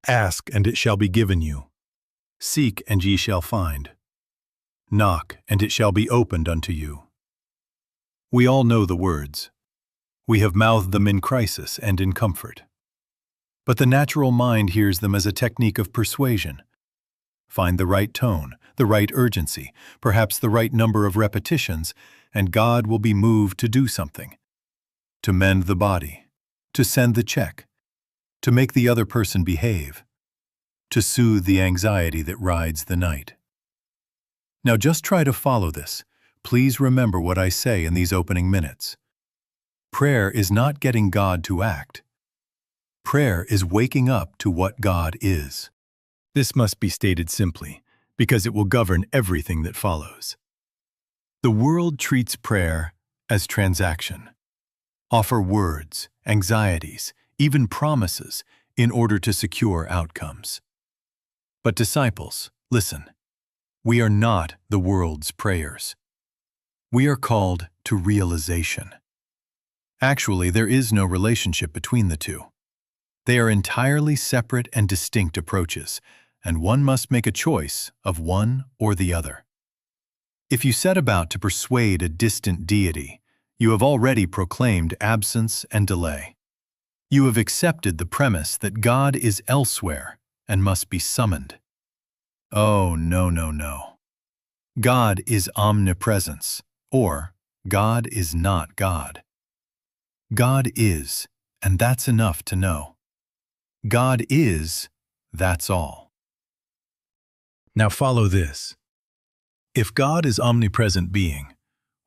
Ask, and it shall be given you. Seek, and ye shall find. Knock, and it shall be opened unto you. We all know the words. We have mouthed them in crisis and in comfort. But the natural mind hears them as a technique of persuasion. Find the right tone, the right urgency, perhaps the right number of repetitions, and God will be moved to do something. To mend the body, to send the check, to make the other person behave, to soothe the anxiety that rides the night. Now just try to follow this. Please remember what I say in these opening minutes. Prayer is not getting God to act. Prayer is waking up to what God is. This must be stated simply, because it will govern everything that follows. The world treats prayer as transaction. Offer words, anxieties, even promises in order to secure outcomes. But disciples, listen. We are not the world's prayers. We are called to realization. Actually, there is no relationship between the two. They are entirely separate and distinct approaches, and one must make a choice of one or the other. If you set about to persuade a distant deity, you have already proclaimed absence and delay. You have accepted the premise that God is elsewhere and must be summoned. Oh, no, no, no. God is omnipresence, or God is not God. God is, and that's enough to know. God is, that's all. Now follow this. If God is omnipresent being,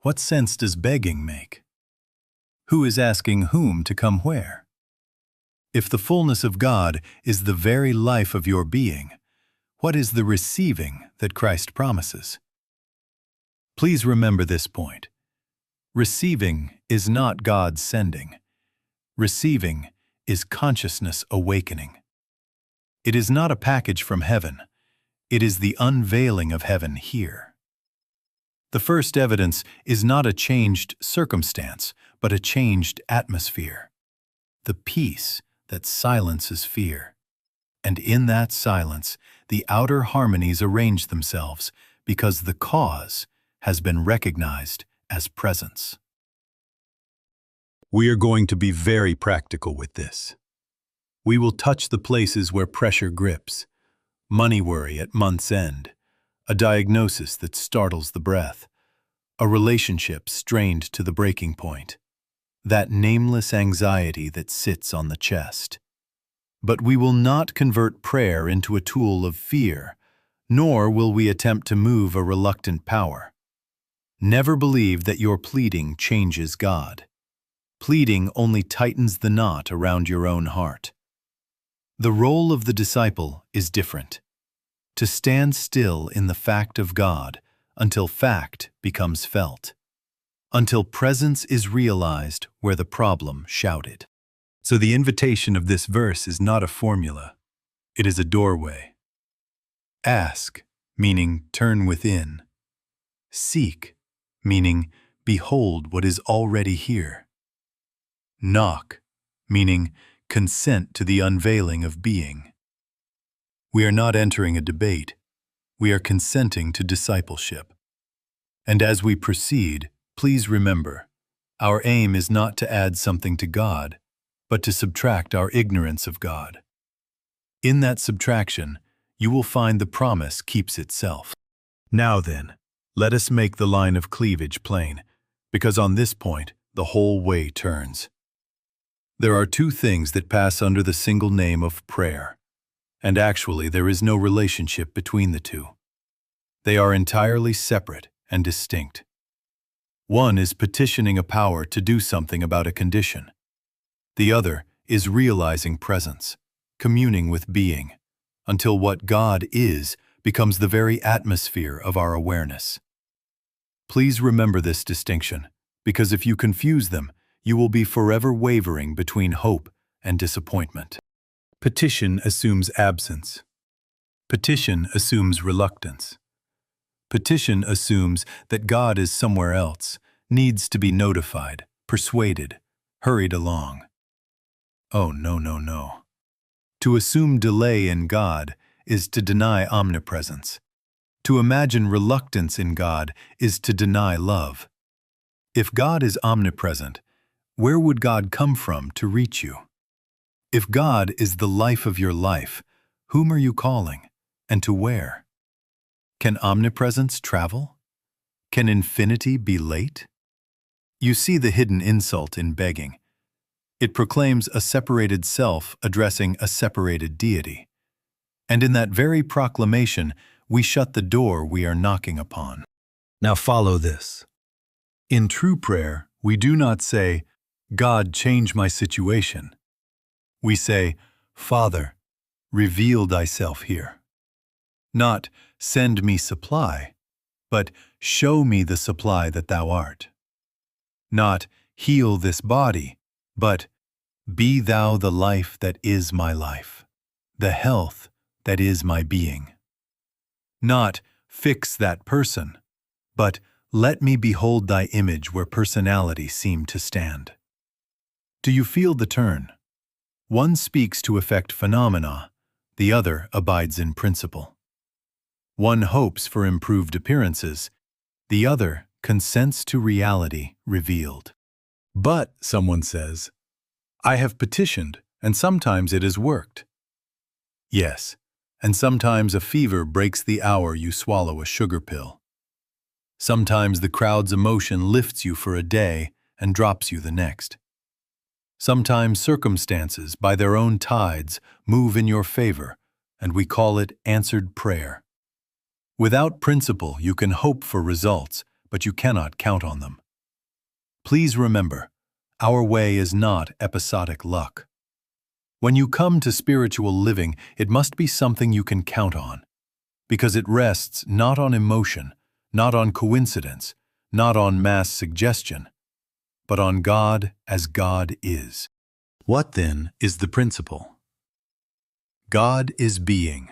what sense does begging make? Who is asking whom to come where? If the fullness of God is the very life of your being, what is the receiving that Christ promises? Please remember this point. Receiving is not God sending. Receiving is consciousness awakening. It is not a package from heaven. It is the unveiling of heaven here. The first evidence is not a changed circumstance, but a changed atmosphere. The peace that silences fear. And in that silence, the outer harmonies arrange themselves because the cause has been recognized as presence. We are going to be very practical with this. We will touch the places where pressure grips, money worry at month's end, a diagnosis that startles the breath, a relationship strained to the breaking point, that nameless anxiety that sits on the chest. But we will not convert prayer into a tool of fear, nor will we attempt to move a reluctant power. Never believe that your pleading changes God. Pleading only tightens the knot around your own heart. The role of the disciple is different. To stand still in the fact of God until fact becomes felt. Until presence is realized where the problem shouted. So the invitation of this verse is not a formula. It is a doorway. Ask, meaning turn within. Seek, meaning behold what is already here. Knock, meaning consent to the unveiling of being. We are not entering a debate. We are consenting to discipleship. And as we proceed, please remember, our aim is not to add something to God, but to subtract our ignorance of God. In that subtraction, you will find the promise keeps itself. Now then, let us make the line of cleavage plain, because on this point, the whole way turns. There are two things that pass under the single name of prayer, and actually there is no relationship between the two. They are entirely separate and distinct. One is petitioning a power to do something about a condition. The other is realizing presence, communing with being, until what God is becomes the very atmosphere of our awareness. Please remember this distinction, because if you confuse them, you will be forever wavering between hope and disappointment. Petition assumes absence. Petition assumes reluctance. Petition assumes that God is somewhere else, needs to be notified, persuaded, hurried along. Oh, no, no, no. To assume delay in God is to deny omnipresence. To imagine reluctance in God is to deny love. If God is omnipresent, where would God come from to reach you? If God is the life of your life, whom are you calling, and to where? Can omnipresence travel? Can infinity be late? You see the hidden insult in begging. It proclaims a separated self addressing a separated deity. And in that very proclamation, we shut the door we are knocking upon. Now follow this. In true prayer, we do not say, God, change my situation. We say, Father, reveal thyself here. Not, send me supply, but show me the supply that thou art. Not, heal this body, but be thou the life that is my life, the health that is my being. Not, fix that person, but let me behold thy image where personality seemed to stand. Do you feel the turn? One speaks to effect phenomena, the other abides in principle. One hopes for improved appearances, the other consents to reality revealed. But, someone says, I have petitioned, and sometimes it has worked. Yes, and sometimes a fever breaks the hour you swallow a sugar pill. Sometimes the crowd's emotion lifts you for a day and drops you the next. Sometimes circumstances, by their own tides, move in your favor, and we call it answered prayer. Without principle, you can hope for results, but you cannot count on them. Please remember, our way is not episodic luck. When you come to spiritual living, it must be something you can count on, because it rests not on emotion, not on coincidence, not on mass suggestion, but on God as God is. What then is the principle? God is being,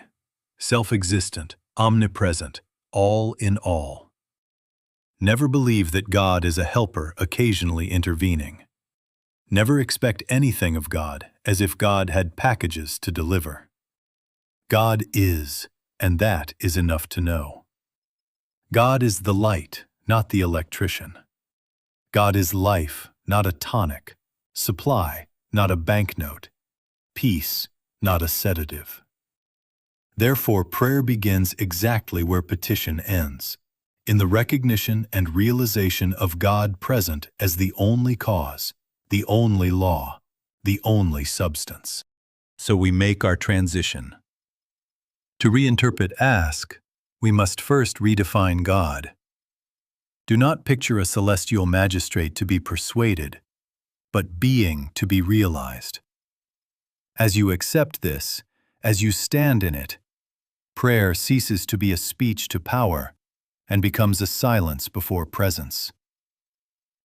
self-existent, omnipresent, all in all. Never believe that God is a helper occasionally intervening. Never expect anything of God as if God had packages to deliver. God is, and that is enough to know. God is the light, not the electrician. God is life, not a tonic, supply, not a banknote, peace, not a sedative. Therefore, prayer begins exactly where petition ends, in the recognition and realization of God present as the only cause, the only law, the only substance. So we make our transition. To reinterpret ask, we must first redefine God. Do not picture a celestial magistrate to be persuaded, but being to be realized. As you accept this, as you stand in it, prayer ceases to be a speech to power and becomes a silence before presence.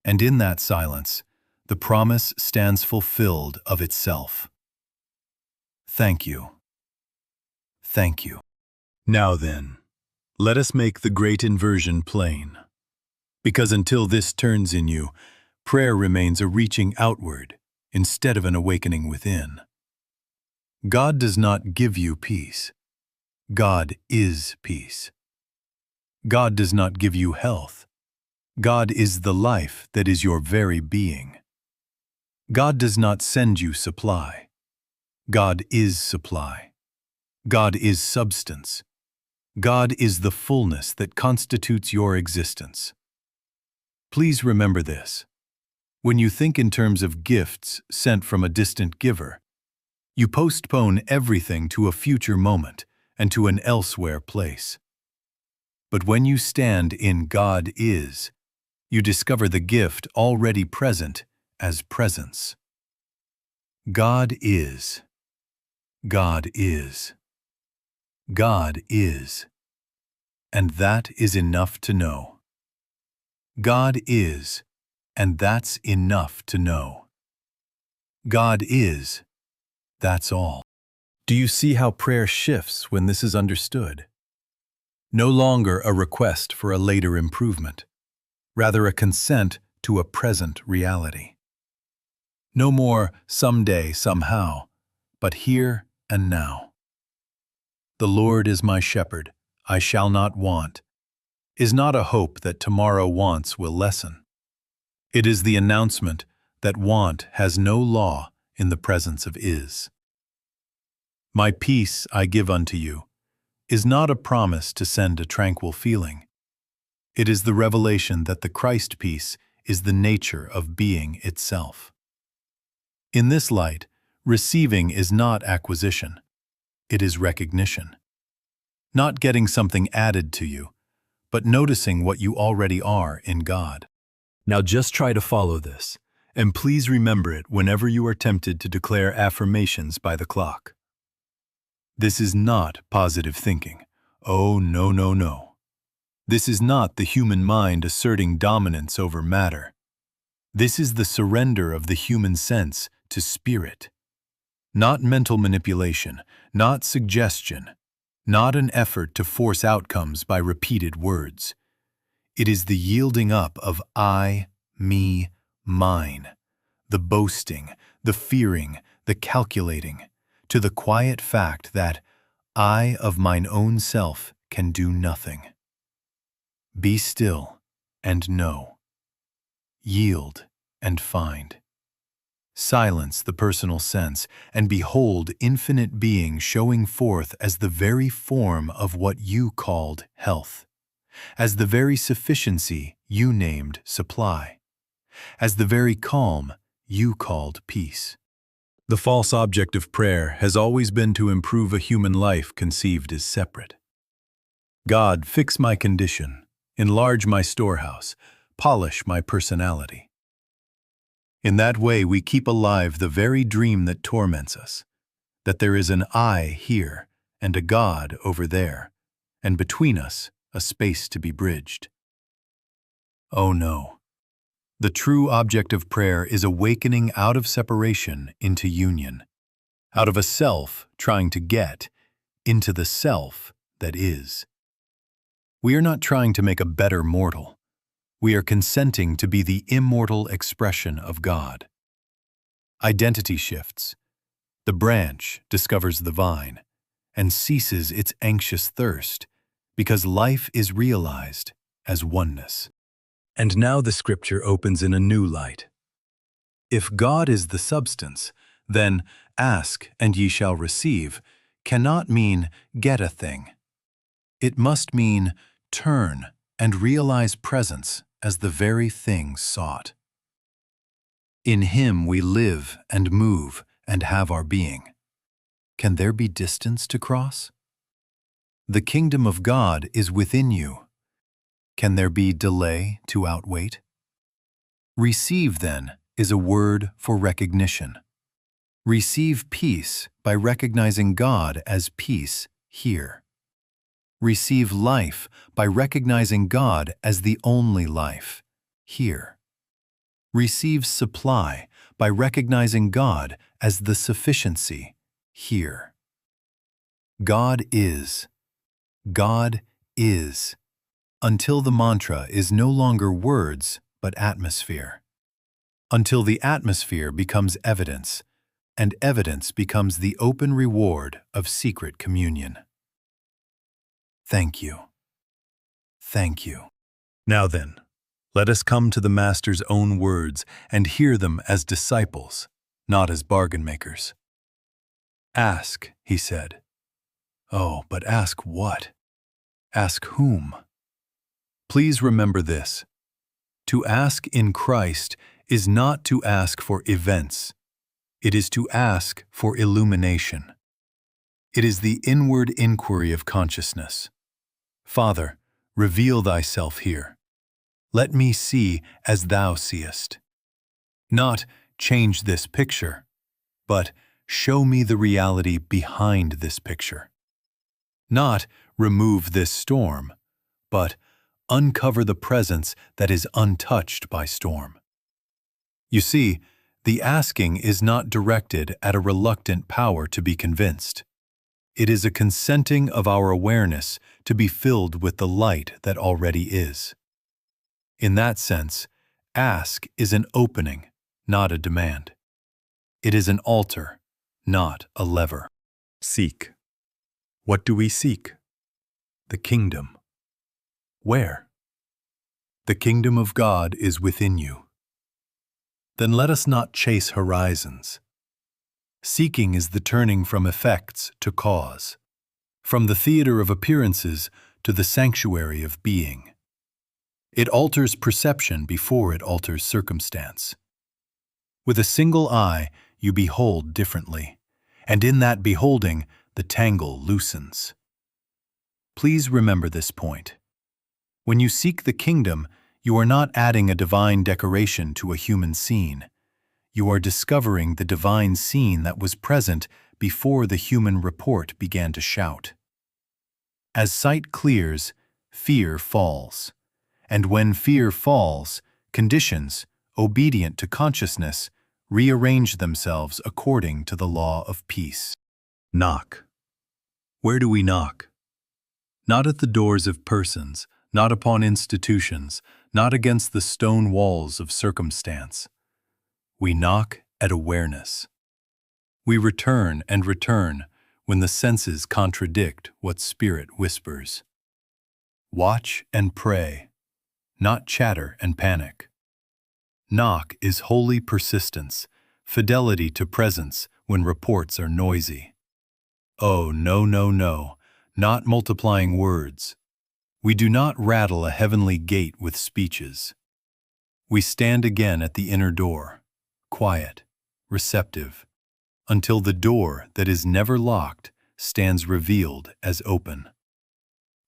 And in that silence, the promise stands fulfilled of itself. Thank you. Thank you. Now then, let us make the great inversion plain. Because until this turns in you, prayer remains a reaching outward instead of an awakening within. God does not give you peace. God is peace. God does not give you health. God is the life that is your very being. God does not send you supply. God is supply. God is substance. God is the fullness that constitutes your existence. Please remember this. When you think in terms of gifts sent from a distant giver, you postpone everything to a future moment and to an elsewhere place. But when you stand in God is, you discover the gift already present as presence. God is. God is. God is. And that is enough to know. God is, and that's enough to know. God is, that's all. Do you see how prayer shifts when this is understood? No longer a request for a later improvement, rather a consent to a present reality. No more someday, somehow, but here and now. The Lord is my shepherd, I shall not want, is not a hope that tomorrow wants will lessen. It is the announcement that want has no law in the presence of is. My peace I give unto you is not a promise to send a tranquil feeling. It is the revelation that the Christ peace is the nature of being itself. In this light, receiving is not acquisition, it is recognition. Not getting something added to you, but noticing what you already are in God. Now just try to follow this, and please remember it whenever you are tempted to declare affirmations by the clock. This is not positive thinking. Oh, no, no, no. This is not the human mind asserting dominance over matter. This is the surrender of the human sense to spirit. Not mental manipulation, not suggestion, not an effort to force outcomes by repeated words. It is the yielding up of I, me, mine, the boasting, the fearing, the calculating, to the quiet fact that I of mine own self can do nothing. Be still and know. Yield and find. Silence the personal sense and behold infinite being showing forth as the very form of what you called health, as the very sufficiency you named supply, as the very calm you called peace. The false object of prayer has always been to improve a human life conceived as separate. God, fix my condition, enlarge my storehouse, polish my personality. In that way we keep alive the very dream that torments us, that there is an I here and a God over there, and between us a space to be bridged. Oh no. The true object of prayer is awakening out of separation into union, out of a self trying to get into the self that is. We are not trying to make a better mortal. We are consenting to be the immortal expression of God. Identity shifts. The branch discovers the vine and ceases its anxious thirst because life is realized as oneness. And now the scripture opens in a new light. If God is the substance, then ask and ye shall receive cannot mean get a thing. It must mean turn and realize presence as the very thing sought. In Him we live and move and have our being. Can there be distance to cross? The kingdom of God is within you. Can there be delay to outwait? Receive, then, is a word for recognition. Receive peace by recognizing God as peace here. Receive life by recognizing God as the only life here. Receive supply by recognizing God as the sufficiency here. God is. God is. Until the mantra is no longer words but atmosphere. Until the atmosphere becomes evidence, and evidence becomes the open reward of secret communion. Thank you. Thank you. Now then, let us come to the Master's own words and hear them as disciples, not as bargain makers. Ask, he said. Oh, but ask what? Ask whom? Please remember this. To ask in Christ is not to ask for events. It is to ask for illumination. It is the inward inquiry of consciousness. Father, reveal thyself here. Let me see as thou seest. Not change this picture, but show me the reality behind this picture. Not remove this storm, but uncover the presence that is untouched by storm. You see, the asking is not directed at a reluctant power to be convinced. It is a consenting of our awareness to be filled with the light that already is. In that sense, ask is an opening, not a demand. It is an altar, not a lever. Seek. What do we seek? The kingdom. Where? The kingdom of God is within you. Then let us not chase horizons. Seeking is the turning from effects to cause, from the theater of appearances to the sanctuary of being. It alters perception before it alters circumstance. With a single eye, you behold differently, and in that beholding, the tangle loosens. Please remember this point. When you seek the kingdom, you are not adding a divine decoration to a human scene. You are discovering the divine scene that was present before the human report began to shout. As sight clears, fear falls. And when fear falls, conditions, obedient to consciousness, rearrange themselves according to the law of peace. Knock. Where do we knock? Not at the doors of persons, not upon institutions, not against the stone walls of circumstance. We knock at awareness. We return and return when the senses contradict what spirit whispers. Watch and pray, not chatter and panic. Knock is holy persistence, fidelity to presence when reports are noisy. Oh, no, no, no, not multiplying words. We do not rattle a heavenly gate with speeches. We stand again at the inner door, quiet, receptive, until the door that is never locked stands revealed as open.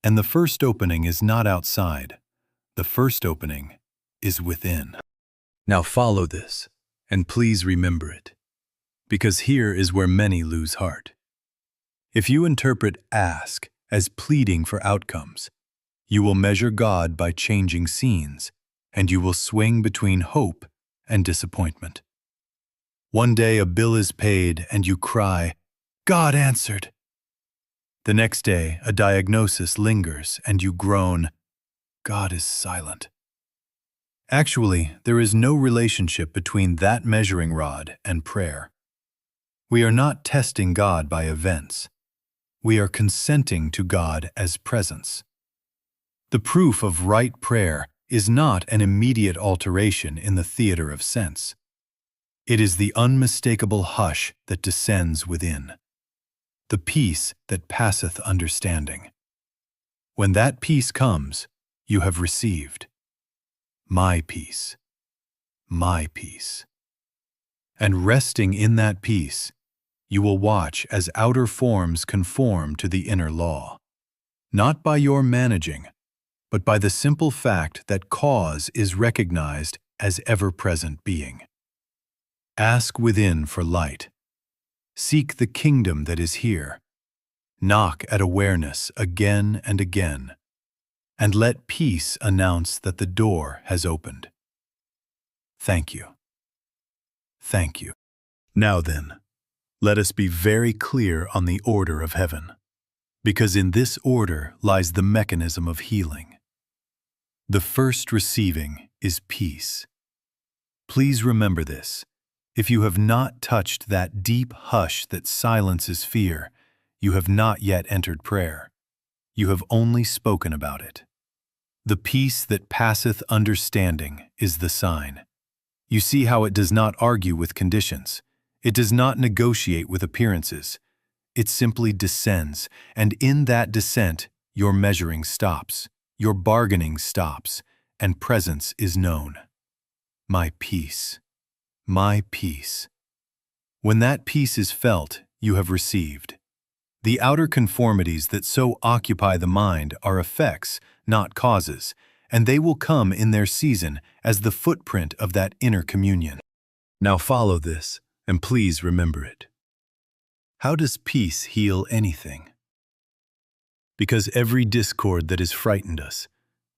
And the first opening is not outside. The first opening is within. Now follow this, and please remember it, because here is where many lose heart. If you interpret ask as pleading for outcomes, you will measure God by changing scenes, and you will swing between hope and disappointment. One day a bill is paid and you cry, "God answered." The next day a diagnosis lingers and you groan, "God is silent." Actually, there is no relationship between that measuring rod and prayer. We are not testing God by events. We are consenting to God as presence. The proof of right prayer is not an immediate alteration in the theater of sense. It is the unmistakable hush that descends within, the peace that passeth understanding. When that peace comes, you have received my peace, my peace. And resting in that peace, you will watch as outer forms conform to the inner law, not by your managing, but by the simple fact that cause is recognized as ever-present being. Ask within for light. Seek the kingdom that is here. Knock at awareness again and again, and let peace announce that the door has opened. Thank you. Thank you. Now then, let us be very clear on the order of heaven, because in this order lies the mechanism of healing. The first receiving is peace. Please remember this. If you have not touched that deep hush that silences fear, you have not yet entered prayer. You have only spoken about it. The peace that passeth understanding is the sign. You see how it does not argue with conditions. It does not negotiate with appearances. It simply descends, and in that descent, your measuring stops, your bargaining stops, and presence is known. My peace. My peace. When that peace is felt, you have received. The outer conformities that so occupy the mind are effects, not causes, and they will come in their season as the footprint of that inner communion. Now follow this, and please remember it. How does peace heal anything? Because every discord that has frightened us,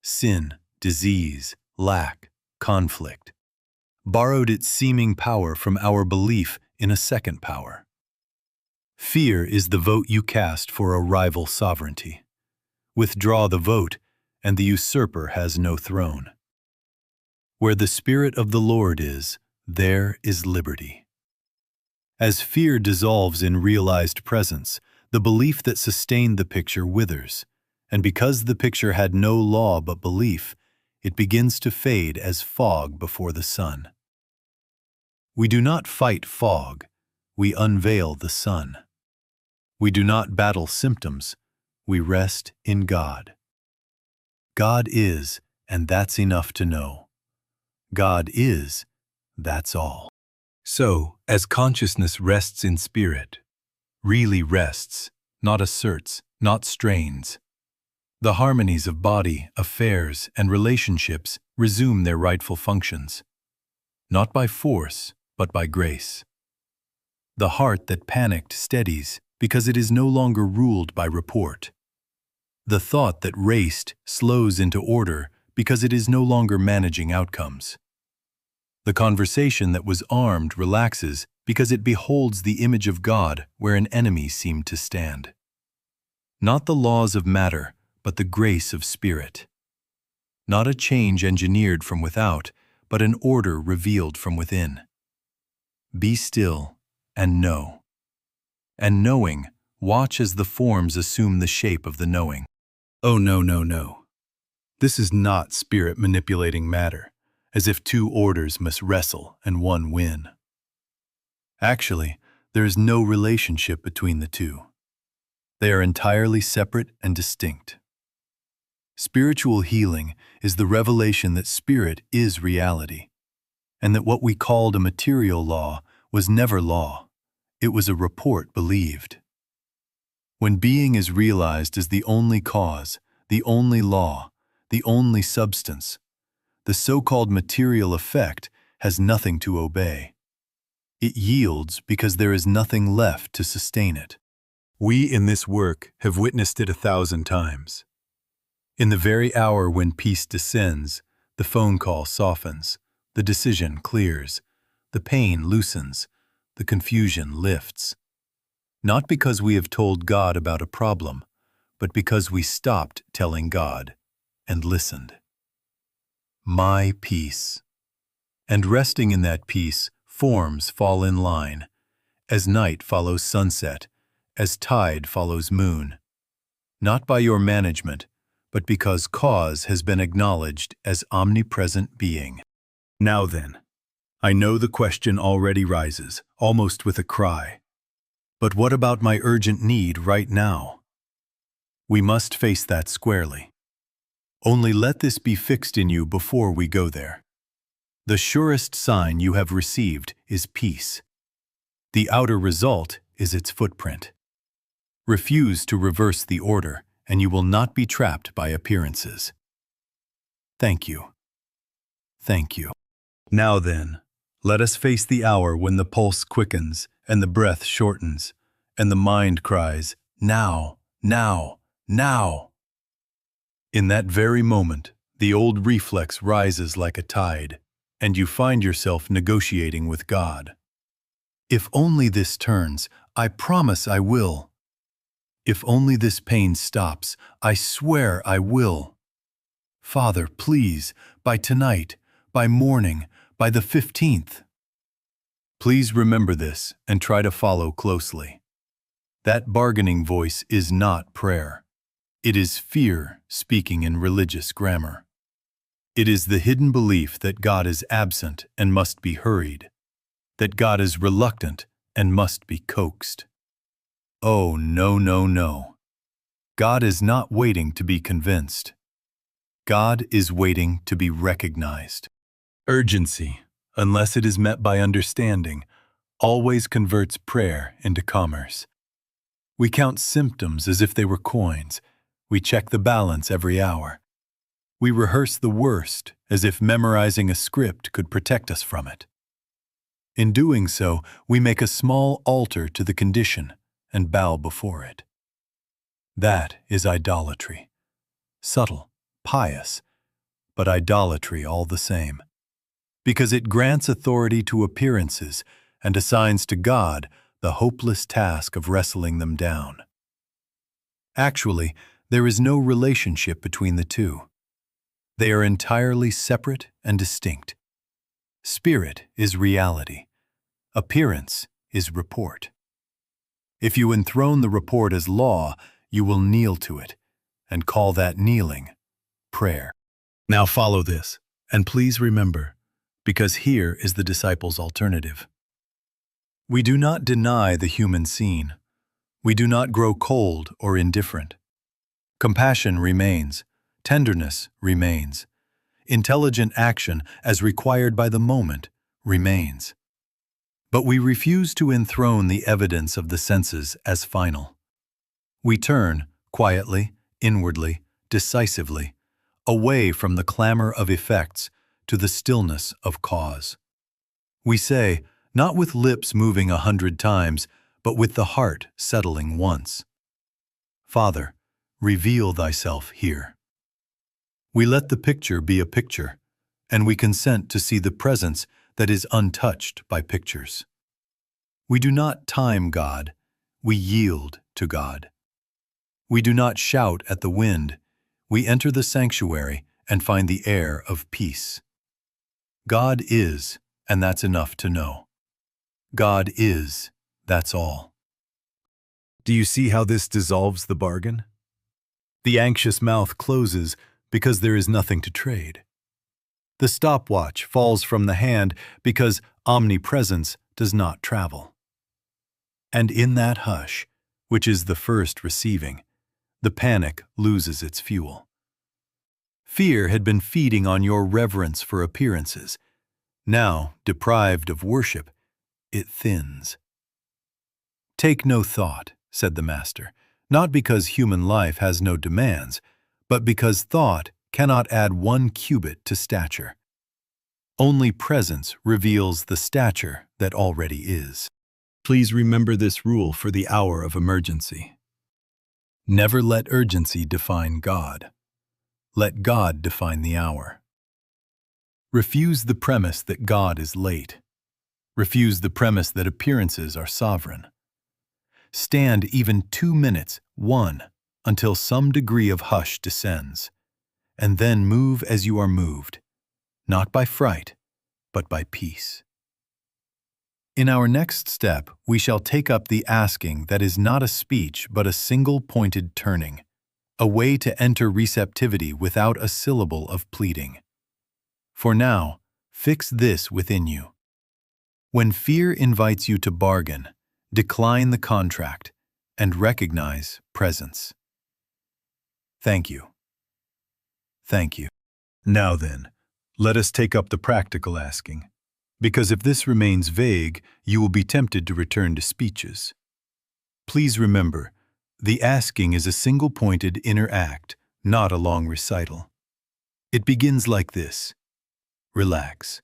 sin, disease, lack, conflict, borrowed its seeming power from our belief in a second power. Fear is the vote you cast for a rival sovereignty. Withdraw the vote, and the usurper has no throne. Where the Spirit of the Lord is, there is liberty. As fear dissolves in realized presence, The belief that sustained the picture withers, and because the picture had no law but belief, it begins to fade as fog before the sun. We do not fight fog, we unveil the sun. We do not battle symptoms, we rest in God. God is, and that's enough to know. God is, that's all. So, as consciousness rests in spirit, really rests, not asserts, not strains, the harmonies of body, affairs, and relationships resume their rightful functions, not by force, but by grace. The heart that panicked steadies because it is no longer ruled by report. The thought that raced slows into order because it is no longer managing outcomes. The conversation that was armed relaxes because it beholds the image of God where an enemy seemed to stand. Not the laws of matter, but the grace of spirit. Not a change engineered from without, but an order revealed from within. Be still and know. And knowing, watch as the forms assume the shape of the knowing. Oh, no, no, no. This is not spirit manipulating matter, as if two orders must wrestle and one win. Actually, there is no relationship between the two. They are entirely separate and distinct. Spiritual healing is the revelation that spirit is reality, and that what we called a material law was never law. It was a report believed. When being is realized as the only cause, the only law, the only substance, the so-called material effect has nothing to obey. It yields because there is nothing left to sustain it. We in this work have witnessed it 1,000 times. In the very hour when peace descends, the phone call softens, the decision clears, the pain loosens, the confusion lifts. Not because we have told God about a problem, but because we stopped telling God and listened. My peace. And resting in that peace, forms fall in line, as night follows sunset, as tide follows moon. Not by your management, but because cause has been acknowledged as omnipresent being. Now then, I know the question already rises, almost with a cry. But what about my urgent need right now? We must face that squarely. Only let this be fixed in you before we go there. The surest sign you have received is peace. The outer result is its footprint. Refuse to reverse the order, and you will not be trapped by appearances. Thank you. Thank you. Now then, let us face the hour when the pulse quickens and the breath shortens, and the mind cries, now, now, now. In that very moment, the old reflex rises like a tide, and you find yourself negotiating with God. If only this turns, I promise I will. If only this pain stops, I swear I will. Father, please, by tonight, by morning, by the 15th. Please remember this and try to follow closely. That bargaining voice is not prayer. It is fear speaking in religious grammar. It is the hidden belief that God is absent and must be hurried, that God is reluctant and must be coaxed. Oh, no, no, no. God is not waiting to be convinced. God is waiting to be recognized. Urgency, unless it is met by understanding, always converts prayer into commerce. We count symptoms as if they were coins. We check the balance every hour. We rehearse the worst as if memorizing a script could protect us from it. In doing so, we make a small altar to the condition and bow before it. That is idolatry. Subtle, pious, but idolatry all the same. Because it grants authority to appearances and assigns to God the hopeless task of wrestling them down. Actually, there is no relationship between the two. They are entirely separate and distinct. Spirit is reality. Appearance is report. If you enthrone the report as law, you will kneel to it, and call that kneeling prayer. Now follow this, and please remember, because here is the disciple's alternative. We do not deny the human scene. We do not grow cold or indifferent. Compassion remains. Tenderness remains. Intelligent action, as required by the moment, remains. But we refuse to enthrone the evidence of the senses as final. We turn, quietly, inwardly, decisively, away from the clamor of effects to the stillness of cause. We say, not with lips moving 100 times, but with the heart settling once, Father, reveal Thyself here. We let the picture be a picture, and we consent to see the presence that is untouched by pictures. We do not time God, we yield to God. We do not shout at the wind, we enter the sanctuary and find the air of peace. God is, and that's enough to know. God is, that's all. Do you see how this dissolves the bargain? The anxious mouth closes because there is nothing to trade. The stopwatch falls from the hand because omnipresence does not travel. And in that hush, which is the first receiving, the panic loses its fuel. Fear had been feeding on your reverence for appearances. Now, deprived of worship, it thins. Take no thought, said the Master, not because human life has no demands, but because thought cannot add 1 cubit to stature. Only presence reveals the stature that already is. Please remember this rule for the hour of emergency. Never let urgency define God. Let God define the hour. Refuse the premise that God is late. Refuse the premise that appearances are sovereign. Stand even 2 minutes, until some degree of hush descends, and then move as you are moved, not by fright, but by peace. In our next step, we shall take up the asking that is not a speech but a single-pointed turning, a way to enter receptivity without a syllable of pleading. For now, fix this within you. When fear invites you to bargain, decline the contract and recognize presence. Thank you. Thank you. Now then, let us take up the practical asking, because if this remains vague, you will be tempted to return to speeches. Please remember, the asking is a single-pointed inner act, not a long recital. It begins like this. Relax.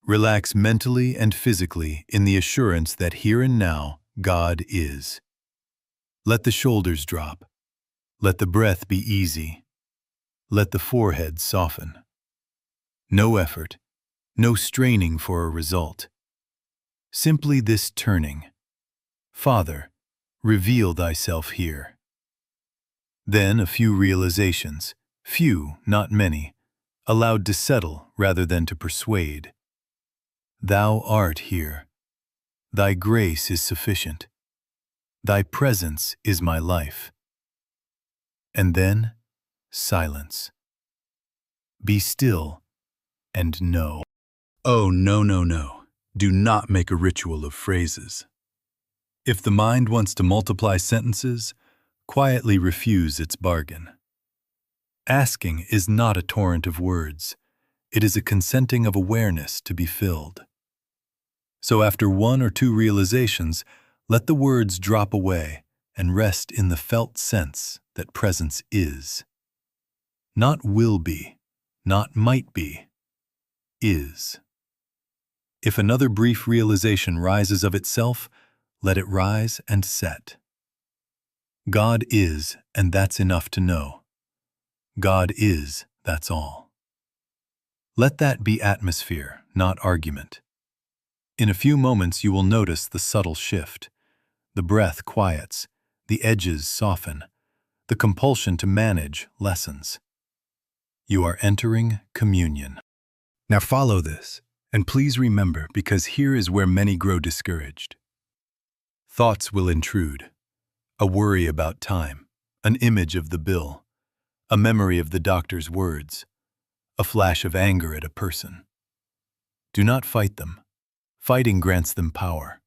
Relax mentally and physically in the assurance that here and now, God is. Let the shoulders drop. Let the breath be easy. Let the forehead soften. No effort, no straining for a result. Simply this turning. Father, reveal Thyself here. Then a few realizations, few, not many, allowed to settle rather than to persuade. Thou art here. Thy grace is sufficient. Thy presence is my life. And then, silence. Be still and know. Oh, no. Do not make a ritual of phrases. If the mind wants to multiply sentences, quietly refuse its bargain. Asking is not a torrent of words. It is a consenting of awareness to be filled. So after 1 or 2 realizations, let the words drop away and rest in the felt sense that presence is. Not will be, not might be, is. If another brief realization rises of itself, let it rise and set. God is, and that's enough to know. God is, that's all. Let that be atmosphere, not argument. In a few moments you will notice the subtle shift. The breath quiets, the edges soften, the compulsion to manage lessens. You are entering communion. Now follow this, and please remember, because here is where many grow discouraged. Thoughts will intrude. A worry about time, an image of the bill, a memory of the doctor's words, a flash of anger at a person. Do not fight them. Fighting grants them power.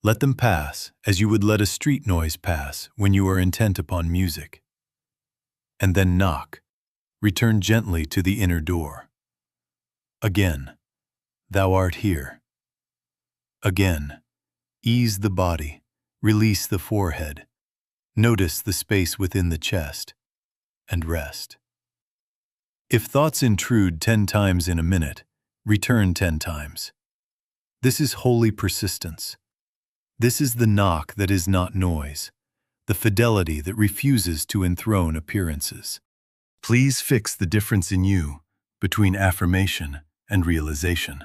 Let them pass as you would let a street noise pass when you are intent upon music. And then knock. Return gently to the inner door. Again, thou art here. Again, ease the body, release the forehead, notice the space within the chest, and rest. If thoughts intrude 10 times in a minute, return 10 times. This is holy persistence. This is the knock that is not noise, the fidelity that refuses to enthrone appearances. Please fix the difference in you between affirmation and realization.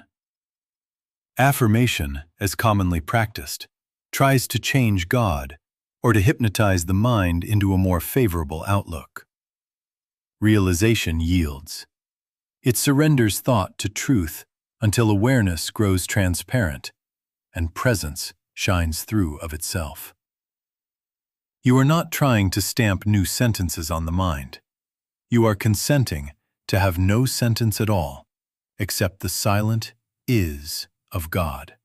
Affirmation, as commonly practiced, tries to change God or to hypnotize the mind into a more favorable outlook. Realization yields. It surrenders thought to truth until awareness grows transparent and presence shines through of itself. You are not trying to stamp new sentences on the mind. You are consenting to have no sentence at all except the silent is of God.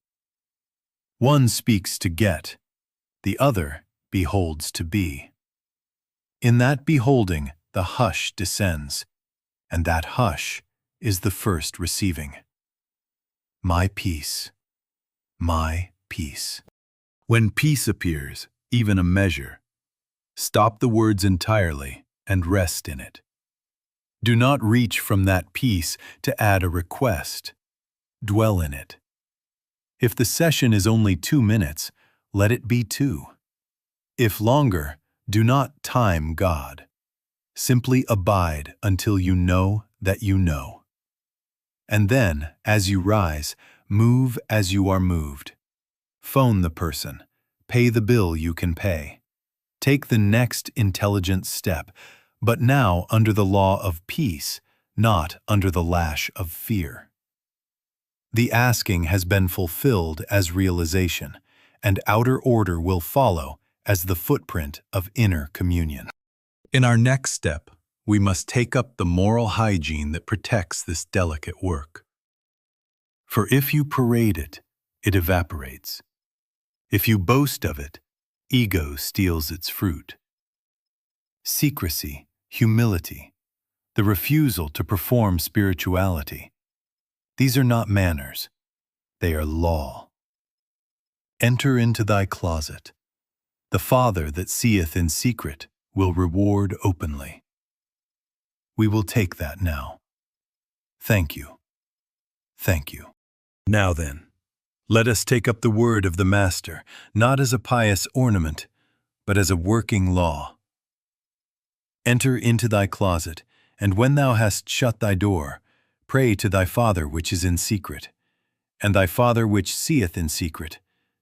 One speaks to get, the other beholds to be. In that beholding, the hush descends, and that hush is the first receiving. My peace, my peace. When peace appears, even a measure, stop the words entirely and rest in it. Do not reach from that peace to add a request. Dwell in it. If the session is only 2 minutes, let it be 2. If longer, do not time God. Simply abide until you know that you know. And then, as you rise, move as you are moved. Phone the person. Pay the bill you can pay. Take the next intelligent step, but now under the law of peace, not under the lash of fear. The asking has been fulfilled as realization, and outer order will follow as the footprint of inner communion. In our next step, we must take up the moral hygiene that protects this delicate work. For if you parade it, it evaporates. If you boast of it, ego steals its fruit. Secrecy, humility, the refusal to perform spirituality. These are not manners, they are law. Enter into thy closet. The Father that seeth in secret will reward openly. We will take that now. Thank you. Thank you. Now then, let us take up the word of the Master, not as a pious ornament, but as a working law. Enter into thy closet, and when thou hast shut thy door, pray to thy Father which is in secret, and thy Father which seeth in secret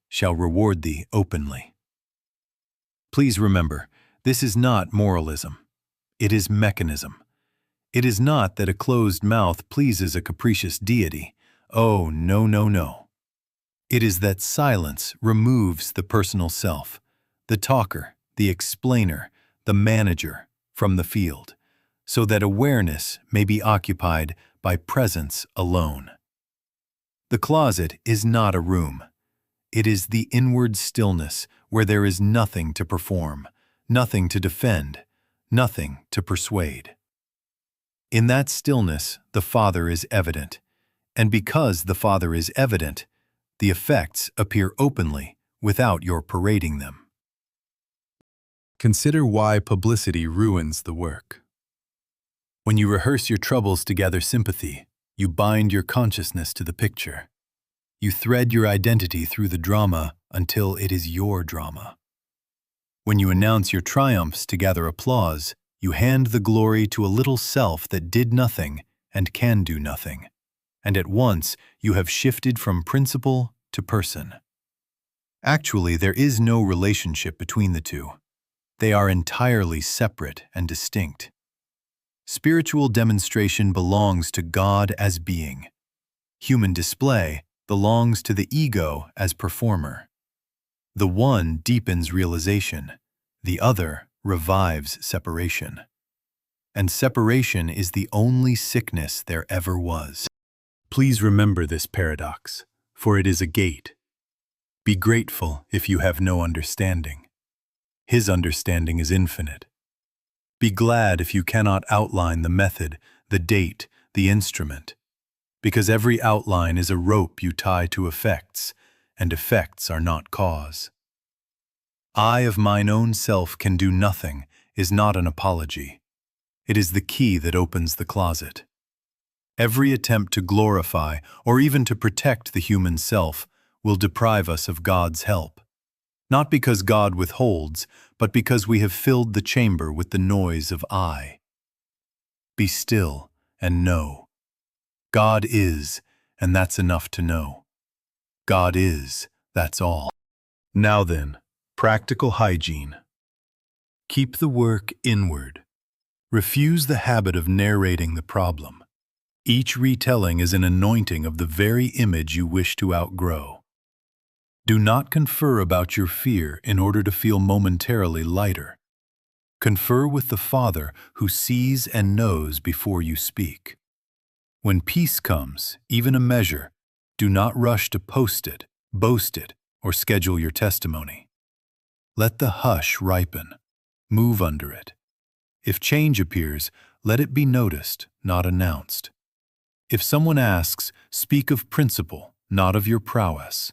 shall reward thee openly. Please remember, this is not moralism. It is mechanism. It is not that a closed mouth pleases a capricious deity. Oh, no, no, no. It is that silence removes the personal self, the talker, the explainer, the manager from the field, so that awareness may be occupied by presence alone. The closet is not a room. It is the inward stillness where there is nothing to perform, nothing to defend, nothing to persuade. In that stillness, the Father is evident, and because the Father is evident, the effects appear openly without your parading them. Consider why publicity ruins the work. When you rehearse your troubles to gather sympathy, you bind your consciousness to the picture. You thread your identity through the drama until it is your drama. When you announce your triumphs to gather applause, you hand the glory to a little self that did nothing and can do nothing, and at once you have shifted from principle to person. Actually, there is no relationship between the two. They are entirely separate and distinct. Spiritual demonstration belongs to God as being. Human display belongs to the ego as performer. The one deepens realization, the other revives separation. And separation is the only sickness there ever was. Please remember this paradox, for it is a gate. Be grateful if you have no understanding. His understanding is infinite. Be glad if you cannot outline the method, the date, the instrument, because every outline is a rope you tie to effects, and effects are not cause. I of mine own self can do nothing is not an apology. It is the key that opens the closet. Every attempt to glorify or even to protect the human self will deprive us of God's help. Not because God withholds, but because we have filled the chamber with the noise of I. Be still and know. God is, and that's enough to know. God is, that's all. Now then, practical hygiene. Keep the work inward. Refuse the habit of narrating the problem. Each retelling is an anointing of the very image you wish to outgrow. Do not confer about your fear in order to feel momentarily lighter. Confer with the Father who sees and knows before you speak. When peace comes, even a measure, do not rush to post it, boast it, or schedule your testimony. Let the hush ripen. Move under it. If change appears, let it be noticed, not announced. If someone asks, speak of principle, not of your prowess.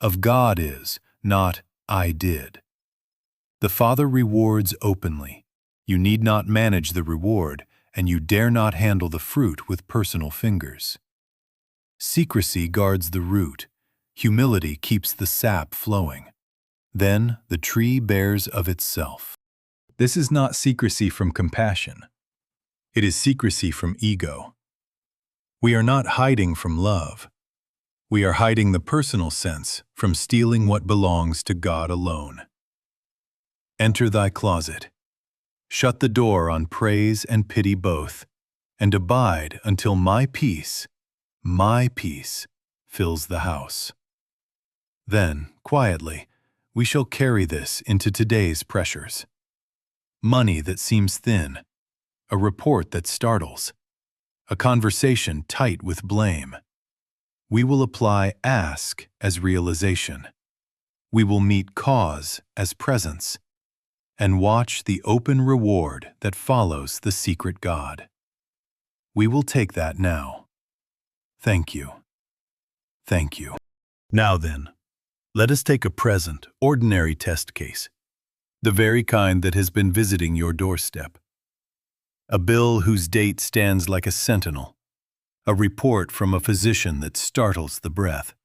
Of God is, not I did. The Father rewards openly. You need not manage the reward, and you dare not handle the fruit with personal fingers. Secrecy guards the root. Humility keeps the sap flowing. Then the tree bears of itself. This is not secrecy from compassion. It is secrecy from ego. We are not hiding from love. We are hiding the personal sense from stealing what belongs to God alone. Enter thy closet. Shut the door on praise and pity both, and abide until my peace, fills the house. Then, quietly, we shall carry this into today's pressures. Money that seems thin, a report that startles, a conversation tight with blame. We will apply ask as realization. We will meet cause as presence, and watch the open reward that follows the secret God. We will take that now. Thank you. Thank you. Now then, let us take a present, ordinary test case, the very kind that has been visiting your doorstep. A bill whose date stands like a sentinel, a report from a physician that startles the breath,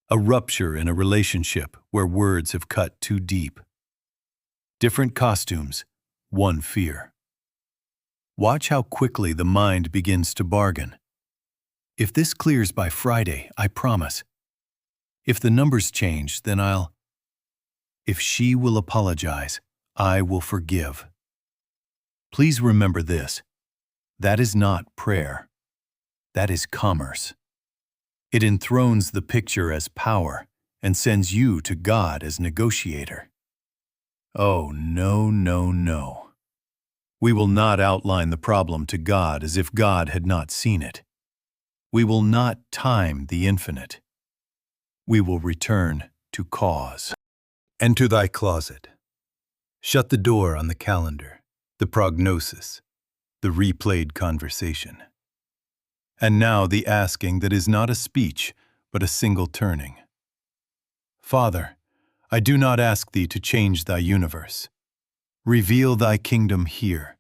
a rupture in a relationship where words have cut too deep. Different costumes, one fear. Watch how quickly the mind begins to bargain. If this clears by Friday, I promise. If the numbers change, then I'll. If she will apologize, I will forgive. Please remember this. That is not prayer. That is commerce. It enthrones the picture as power and sends you to God as negotiator. Oh, no, no, no. We will not outline the problem to God as if God had not seen it. We will not time the infinite. We will return to cause. Enter thy closet. Shut the door on the calendar, the prognosis, the replayed conversation. And now the asking that is not a speech, but a single turning. Father, I do not ask thee to change thy universe. Reveal thy kingdom here.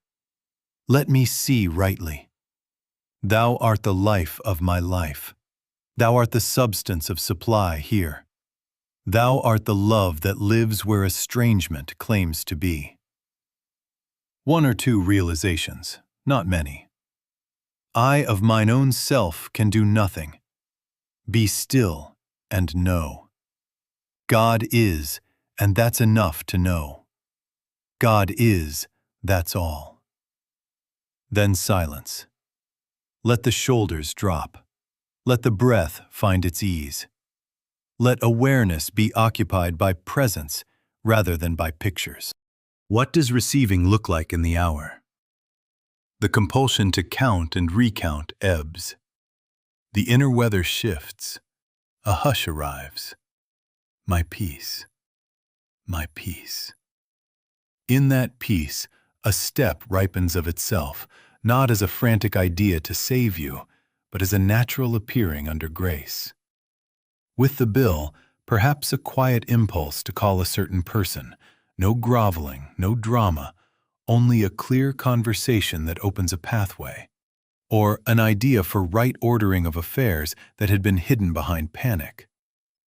Let me see rightly. Thou art the life of my life. Thou art the substance of supply here. Thou art the love that lives where estrangement claims to be. One or two realizations, not many. I of mine own self can do nothing. Be still and know. God is, and that's enough to know. God is, that's all. Then silence. Let the shoulders drop. Let the breath find its ease. Let awareness be occupied by presence rather than by pictures. What does receiving look like in the hour? The compulsion to count and recount ebbs. The inner weather shifts. A hush arrives. My peace. My peace. In that peace, a step ripens of itself, not as a frantic idea to save you, but as a natural appearing under grace. With the bill, perhaps a quiet impulse to call a certain person, no groveling, no drama, only a clear conversation that opens a pathway, or an idea for right ordering of affairs that had been hidden behind panic,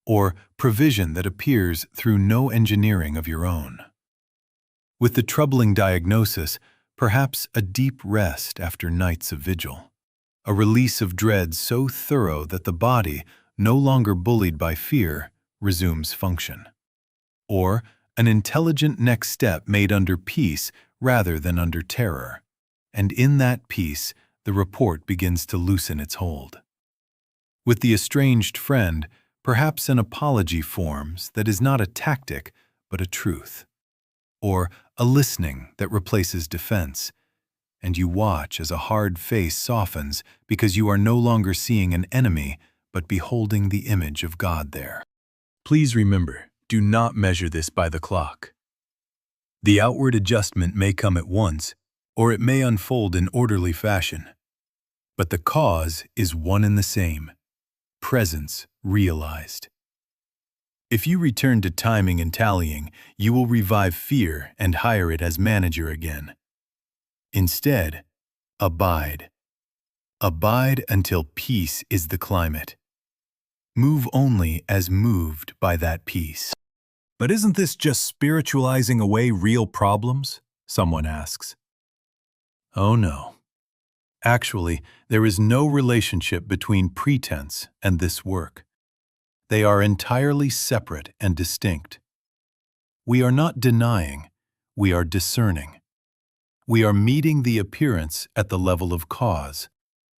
or provision that appears through no engineering of your own. With the troubling diagnosis, perhaps a deep rest after nights of vigil, a release of dread so thorough that the body, no longer bullied by fear, resumes function. Or an intelligent next step made under peace rather than under terror, and in that peace the report begins to loosen its hold. With the estranged friend, perhaps an apology forms that is not a tactic but a truth, or a listening that replaces defense, and you watch as a hard face softens because you are no longer seeing an enemy but beholding the image of God there. Please remember, do not measure this by the clock. The outward adjustment may come at once, or it may unfold in orderly fashion. But the cause is one and the same: presence realized. If you return to timing and tallying, you will revive fear and hire it as manager again. Instead, abide. Abide until peace is the climate. Move only as moved by that peace. But isn't this just spiritualizing away real problems? Someone asks. Oh no. Actually, there is no relationship between pretense and this work. They are entirely separate and distinct. We are not denying, we are discerning. We are meeting the appearance at the level of cause,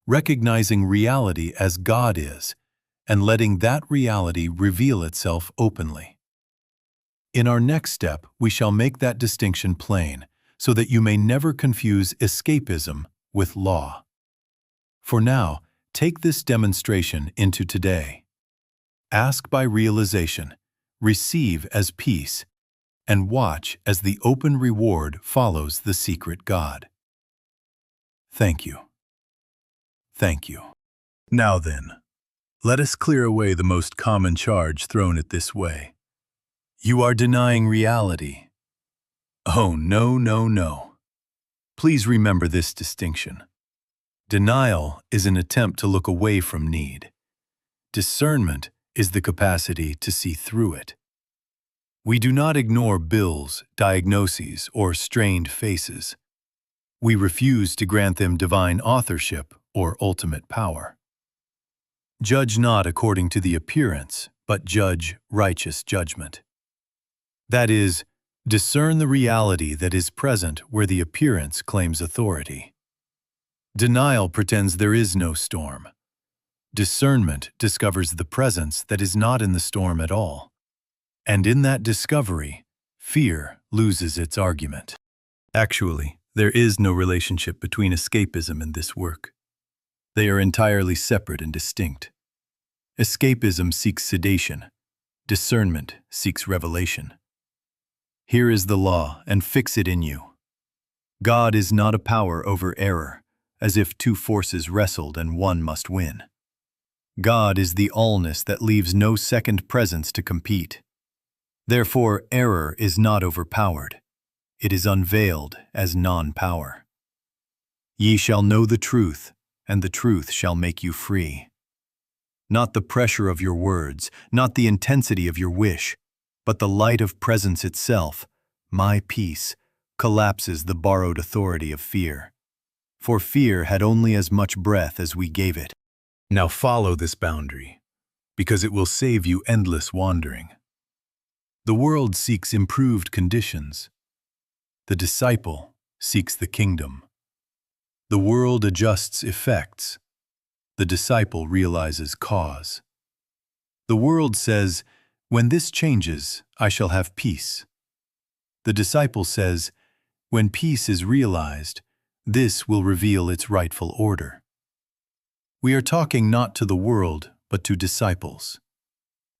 recognizing reality as God is, and letting that reality reveal itself openly. In our next step, we shall make that distinction plain, so that you may never confuse escapism with law. For now, take this demonstration into today. Ask by realization, receive as peace, and watch as the open reward follows the secret God. Thank you. Thank you. Now then, let us clear away the most common charge thrown at this way. You are denying reality. Oh, no, no, no. Please remember this distinction. Denial is an attempt to look away from need. Discernment is the capacity to see through it. We do not ignore bills, diagnoses, or strained faces. We refuse to grant them divine authorship or ultimate power. Judge not according to the appearance, but judge righteous judgment. That is, discern the reality that is present where the appearance claims authority. Denial pretends there is no storm. Discernment discovers the presence that is not in the storm at all. And in that discovery, fear loses its argument. Actually, there is no relationship between escapism and this work. They are entirely separate and distinct. Escapism seeks sedation. Discernment seeks revelation. Here is the law, and fix it in you. God is not a power over error, as if two forces wrestled and one must win. God is the allness that leaves no second presence to compete. Therefore, error is not overpowered. It is unveiled as non-power. Ye shall know the truth, and the truth shall make you free. Not the pressure of your words, not the intensity of your wish, but the light of presence itself, my peace, collapses the borrowed authority of fear. For fear had only as much breath as we gave it. Now follow this boundary, because it will save you endless wandering. The world seeks improved conditions. The disciple seeks the kingdom. The world adjusts effects. The disciple realizes cause. The world says, "When this changes, I shall have peace." The disciple says, "When peace is realized, this will reveal its rightful order." We are talking not to the world, but to disciples.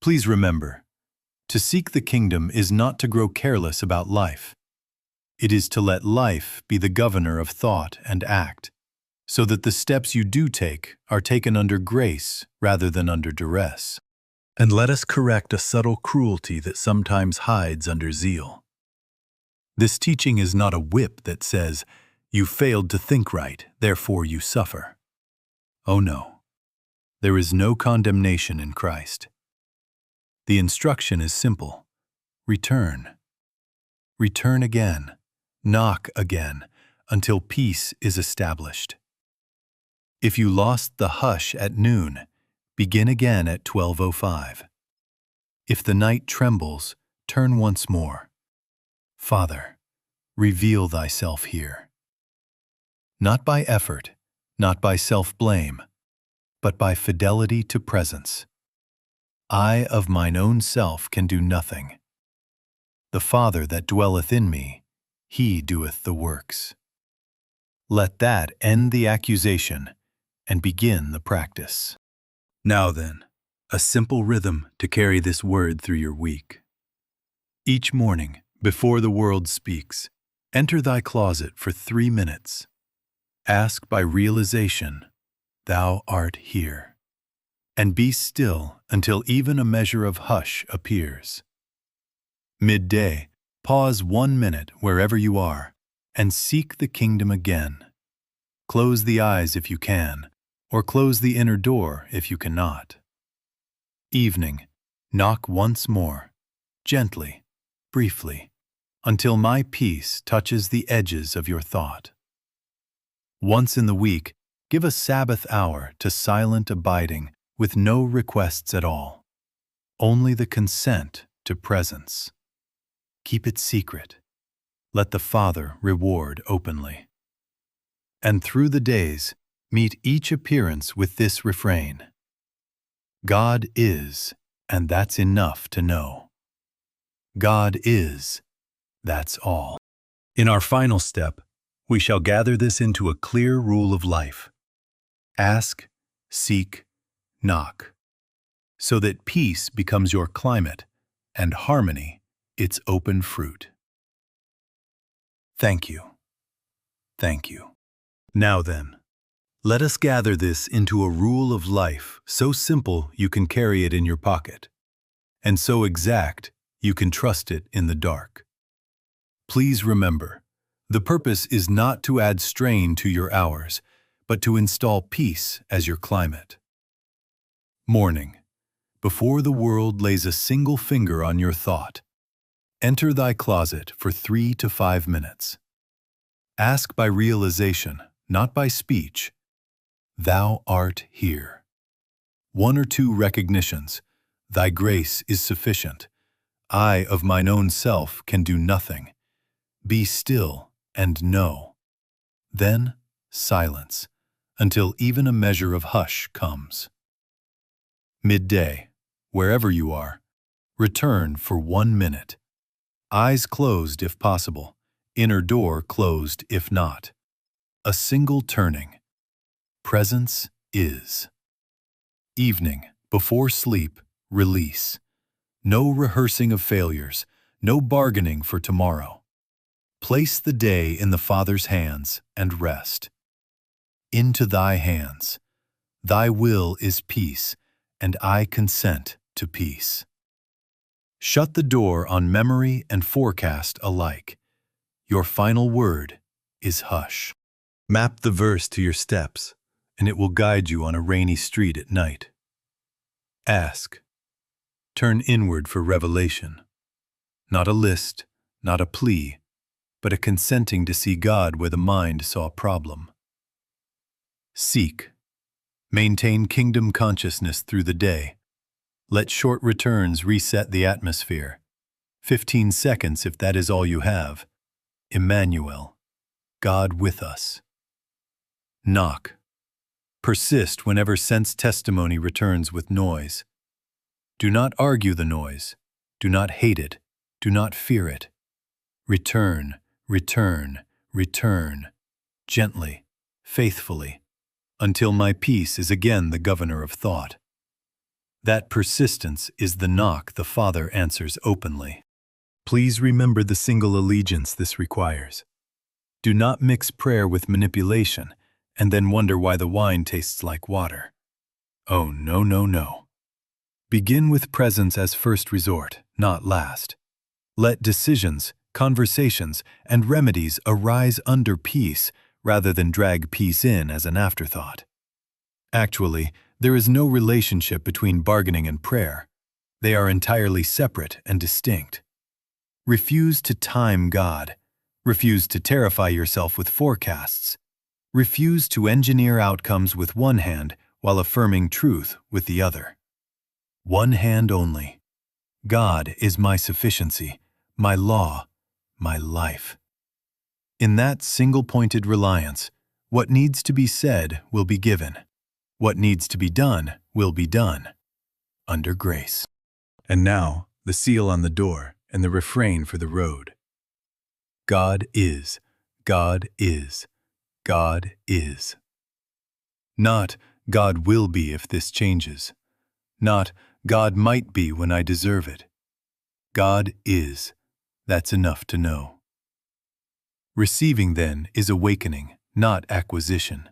Please remember, to seek the kingdom is not to grow careless about life. It is to let life be the governor of thought and act, so that the steps you do take are taken under grace rather than under duress. And let us correct a subtle cruelty that sometimes hides under zeal. This teaching is not a whip that says, "You failed to think right, therefore you suffer." Oh no, there is no condemnation in Christ. The instruction is simple. Return. Return again. Knock again, until peace is established. If you lost the hush at noon, begin again at 12:05. If the night trembles, turn once more. Father, reveal thyself here. Not by effort, not by self-blame, but by fidelity to presence. I of mine own self can do nothing. The Father that dwelleth in me, he doeth the works. Let that end the accusation and begin the practice. Now then, a simple rhythm to carry this word through your week. Each morning, before the world speaks, enter thy closet for 3 minutes. Ask by realization, "Thou art here." And be still until even a measure of hush appears. Midday, pause 1 minute wherever you are and seek the kingdom again. Close the eyes if you can, or close the inner door if you cannot. Evening, knock once more, gently, briefly, until my peace touches the edges of your thought. Once in the week, give a Sabbath hour to silent abiding with no requests at all, only the consent to presence. Keep it secret. Let the Father reward openly. And through the days, meet each appearance with this refrain: God is, and that's enough to know. God is, that's all. In our final step, we shall gather this into a clear rule of life. Ask, seek, knock, so that peace becomes your climate and harmony its open fruit. Thank you. Thank you. Now then, let us gather this into a rule of life so simple you can carry it in your pocket, and so exact you can trust it in the dark. Please remember, the purpose is not to add strain to your hours, but to install peace as your climate. Morning, before the world lays a single finger on your thought, enter thy closet for 3 to 5 minutes. Ask by realization, not by speech, "Thou art here." 1 or 2 recognitions, "Thy grace is sufficient. I of mine own self can do nothing. Be still and know." Then silence, until even a measure of hush comes. Midday, wherever you are, return for 1 minute. Eyes closed if possible, inner door closed if not. A single turning. Presence is. Evening, before sleep, release. No rehearsing of failures, no bargaining for tomorrow. Place the day in the Father's hands and rest. Into thy hands. Thy will is peace, and I consent to peace. Shut the door on memory and forecast alike. Your final word is hush. Map the verse to your steps, and it will guide you on a rainy street at night. Ask. Turn inward for revelation. Not a list, not a plea, but a consenting to see God where the mind saw a problem. Seek. Maintain kingdom consciousness through the day. Let short returns reset the atmosphere. 15 seconds if that is all you have. Emmanuel, God with us. Knock. Persist whenever sense testimony returns with noise. Do not argue the noise. Do not hate it. Do not fear it. Return, return, return, gently, faithfully, until my peace is again the governor of thought. That persistence is the knock the Father answers openly. Please remember the single allegiance this requires. Do not mix prayer with manipulation and then wonder why the wine tastes like water. Oh, no, no, no. Begin with presence as first resort, not last. Let decisions, conversations, and remedies arise under peace rather than drag peace in as an afterthought. Actually, there is no relationship between bargaining and prayer. They are entirely separate and distinct. Refuse to time God. Refuse to terrify yourself with forecasts. Refuse to engineer outcomes with one hand while affirming truth with the other. One hand only. God is my sufficiency, my law, my life. In that single-pointed reliance, what needs to be said will be given. What needs to be done will be done. Under grace. And now, the seal on the door and the refrain for the road. God is, God is, God is. Not, God will be if this changes. Not, God might be when I deserve it. God is. That's enough to know. Receiving, then, is awakening, not acquisition.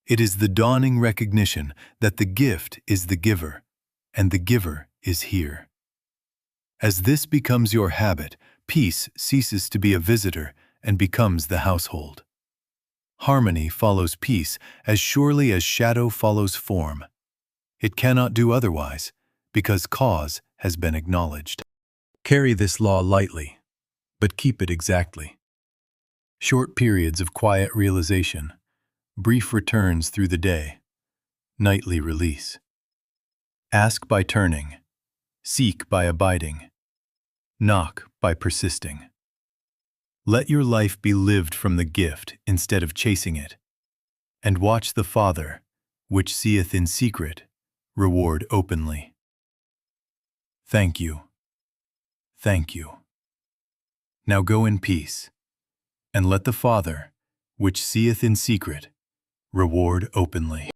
It is the dawning recognition that the gift is the giver, and the giver is here. As this becomes your habit, peace ceases to be a visitor and becomes the household. Harmony follows peace as surely as shadow follows form. It cannot do otherwise, because cause has been acknowledged. Carry this law lightly, but keep it exactly. Short periods of quiet realization, brief returns through the day, nightly release. Ask by turning, seek by abiding, knock by persisting. Let your life be lived from the gift instead of chasing it, and watch the Father, which seeth in secret, reward openly. Thank you. Thank you. Now go in peace, and let the Father, which seeth in secret, reward openly.